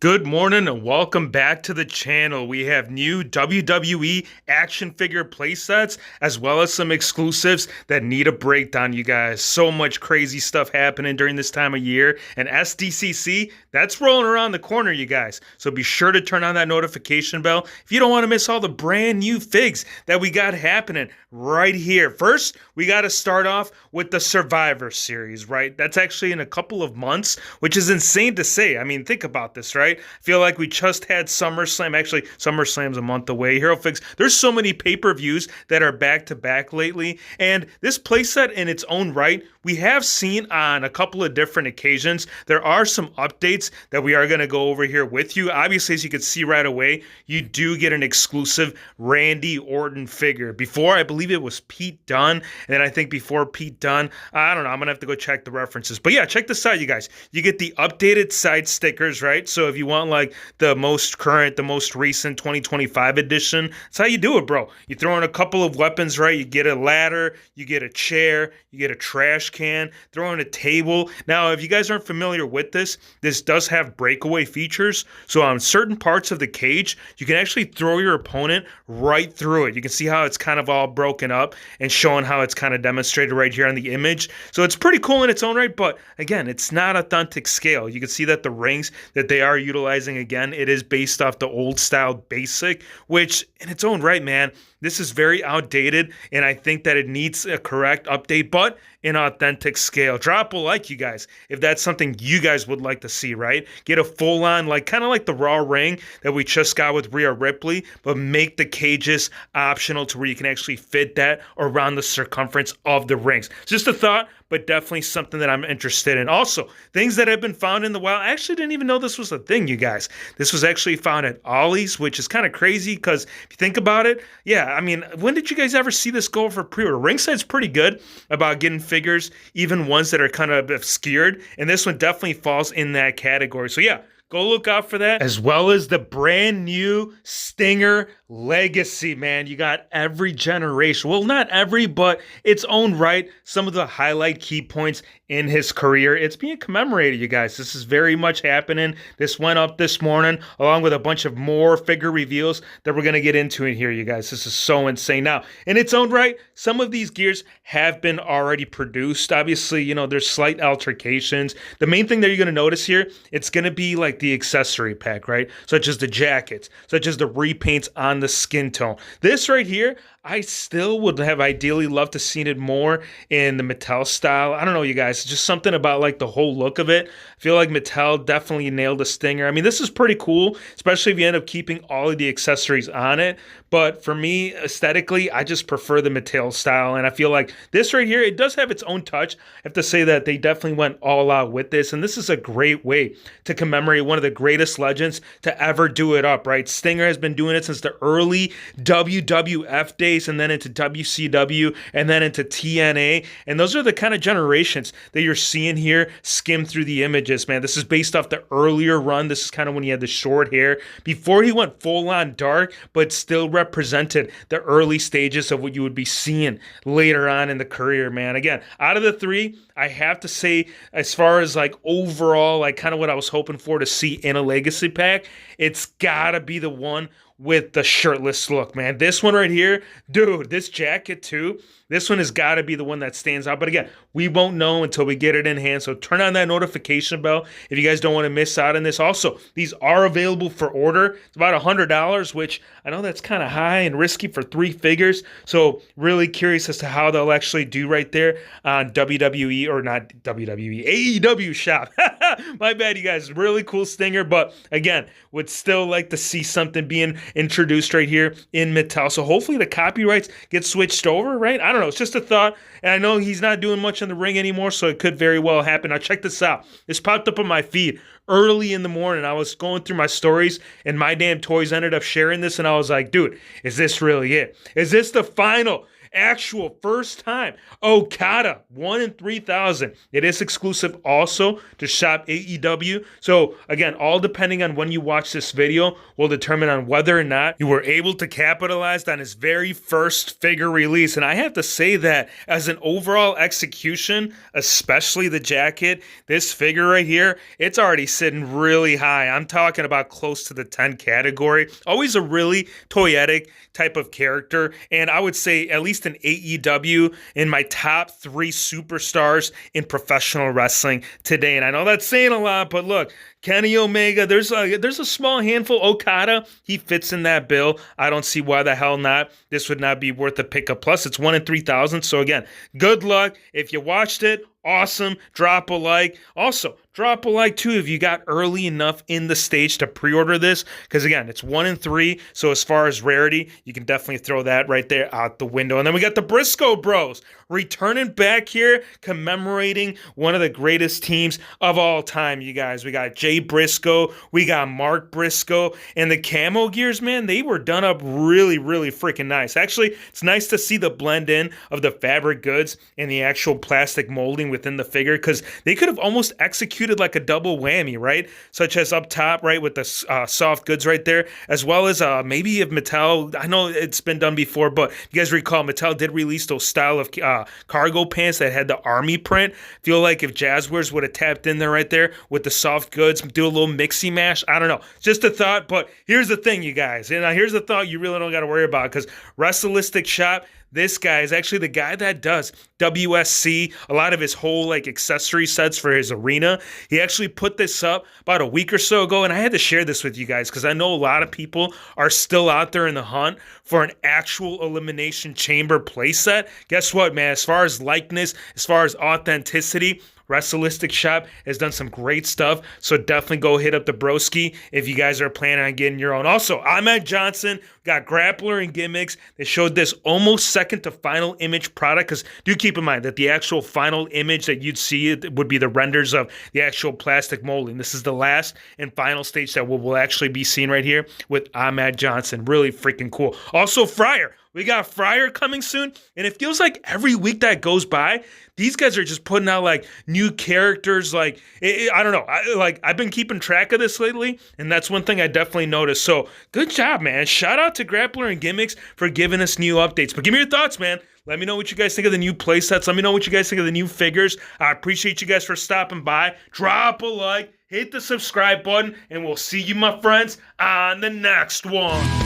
Good morning and welcome back to the channel. We have new WWE action figure playsets as well as some exclusives that need a breakdown, you guys. So much crazy stuff happening during this time of year, and SDCC, that's rolling around the corner, you guys. So be sure to turn on that notification bell if you don't want to miss all the brand new figs that we got happening right here. First, we got to start off with the Survivor Series, right? That's actually in a couple of months, which is insane to say. I mean, think about this, right? I feel like we just had SummerSlam. Actually, SummerSlam's a month away. Hero Figs, there's so many pay-per-views that are back-to-back lately, and this playset in its own right, we have seen on a couple of different occasions. There are some updates that we are going to go over here with you. Obviously, as you can see right away, you do get an exclusive Randy Orton figure. Before, I believe it was Pete Dunne, and then I think before Pete Dunne, I don't know, I'm going to have to go check the references. But yeah, check this out, you guys. You get the updated side stickers, right? So if you want like the most current, the most recent 2025 edition, that's how you do it, bro. You throw in a couple of weapons, right? You get a ladder, you get a chair, you get a trash can, throw in a table. Now, if you guys aren't familiar with this does have breakaway features. So on certain parts of the cage, you can actually throw your opponent right through it. You can see how it's kind of all broken up and showing how it's kind of demonstrated right here on the image. So it's pretty cool in its own right, but again, it's not authentic scale. You can see that the rings that they are utilizing, again, it is based off the old style basic, which in its own right, man, this is very outdated, and I think that it needs a correct update, but in authentic scale. Drop a like, you guys, if that's something you guys would like to see, right? Get a full-on, like kind of like the Raw ring that we just got with Rhea Ripley, but make the cages optional to where you can actually fit that around the circumference of the rings. Just a thought, but definitely something that I'm interested in. Also, things that have been found in the wild. I actually didn't even know this was a thing, you guys. This was actually found at Ollie's, which is kind of crazy because if you think about it, yeah, I mean, when did you guys ever see this go for pre-order? Ringside's pretty good about getting figures, even ones that are kind of obscured, and this one definitely falls in that category. So yeah, go look out for that, as well as the brand new Stinger Legacy, man. You got every generation. Well, not every, but its own right. Some of the highlight key points in his career. It's being commemorated, you guys. This is very much happening. This went up this morning, along with a bunch of more figure reveals that we're going to get into in here, you guys. This is so insane. Now, in its own right, some of these gears have been already produced. Obviously, you know, there's slight altercations. The main thing that you're going to notice here, it's going to be like the accessory pack, right? Such as the jackets, such as the repaints on the skin tone. This right here, I still would have ideally loved to seen it more in the Mattel style. I don't know, you guys. Just something about like the whole look of it. I feel like Mattel definitely nailed the Stinger. I mean, this is pretty cool, especially if you end up keeping all of the accessories on it. But for me, aesthetically, I just prefer the Mattel style. And I feel like this right here, it does have its own touch. I have to say that they definitely went all out with this. And this is a great way to commemorate one of the greatest legends to ever do it up, right? Stinger has been doing it since the early WWF days, and then into WCW, and then into TNA. And those are the kind of generations that you're seeing here skim through the images, man. This is based off the earlier run. This is kind of when he had the short hair before he went full on dark, but still represented the early stages of what you would be seeing later on in the career, man. Again, out of the three, I have to say, as far as like overall, like kind of what I was hoping for to see in a legacy pack, it's gotta be the one with the shirtless look, man. This one right here, dude, this jacket too, this one has got to be the one that stands out. But again, we won't know until we get it in hand. So turn on that notification bell if you guys don't want to miss out on this. Also, these are available for order. It's about $100, which I know that's kind of high and risky for 3 figures. So really curious as to how they'll actually do right there on WWE, or not WWE, AEW shop. My bad, you guys. Really cool Stinger. But again, would still like to see something being introduced right here in Mattel. So hopefully the copyrights get switched over, right? I don't know. It's just a thought. And I know he's not doing much in the ring anymore, so it could very well happen. Now check this out. This popped up on my feed early in the morning. I was going through my stories, and My Damn Toys ended up sharing this, and I was like, dude, is this really it? Is this the final actual first time Okada 1 in 3,000. It is exclusive also to Shop AEW. So again, all depending on when you watch this video will determine on whether or not you were able to capitalize on his very first figure release. And I have to say that as an overall execution, especially the jacket, this figure right here, it's already sitting really high. I'm talking about close to the 10 category. Always a really toyetic type of character, and I would say at least in AEW in my top 3 superstars in professional wrestling today. And I know that's saying a lot, but look, Kenny Omega, there's a small handful. Okada, he fits in that bill. I don't see why the hell not. This would not be worth a pickup. Plus, it's 1 in 3,000. So again, good luck. If you watched it, awesome. Drop a like. Also, drop a like too if you got early enough in the stage to pre-order this. Because again, it's 1 in 3. So as far as rarity, you can definitely throw that right there out the window. And then we got the Briscoe Bros returning back here, commemorating one of the greatest teams of all time, you guys. We got Jay Briscoe, we got Mark Briscoe, and the camo gears, man, they were done up really, really freaking nice. Actually, it's nice to see the blend in of the fabric goods and the actual plastic molding within the figure, because they could have almost executed like a double whammy, right? Such as up top, right, with the soft goods right there, as well as maybe if Mattel, I know it's been done before, but you guys recall Mattel did release those style of cargo pants that had the army print. Feel like if Jazzwares would have tapped in there right there with the soft goods, do a little mixy mash. I don't know. Just a thought, but here's the thing, you guys. And here's the thought you really don't got to worry about, because Wrestlistic Shop, this guy is actually the guy that does WSC, a lot of his whole like accessory sets for his arena. He actually put this up about a week or so ago, and I had to share this with you guys because I know a lot of people are still out there in the hunt for an actual Elimination Chamber playset. Guess what, man? As far as likeness, as far as authenticity, Wrestlistic Shop has done some great stuff, so definitely go hit up the broski if you guys are planning on getting your own. Also, Ahmed Johnson got Grappler and Gimmicks. They showed this almost second to final image product, because do keep in mind that the actual final image that you'd see would be the renders of the actual plastic molding. This is the last and final stage that we'll actually be seeing right here with Ahmed Johnson. Really freaking cool. Also, Fryer. We got Fryer coming soon, and it feels like every week that goes by, these guys are just putting out like new characters. Like I don't know, I've been keeping track of this lately, and that's one thing I definitely noticed. So good job, man. Shout out to Grappler and Gimmicks for giving us new updates. But give me your thoughts, man. Let me know what you guys think of the new playsets. Let me know what you guys think of the new figures. I appreciate you guys for stopping by. Drop a like, hit the subscribe button, and we'll see you, my friends, on the next one.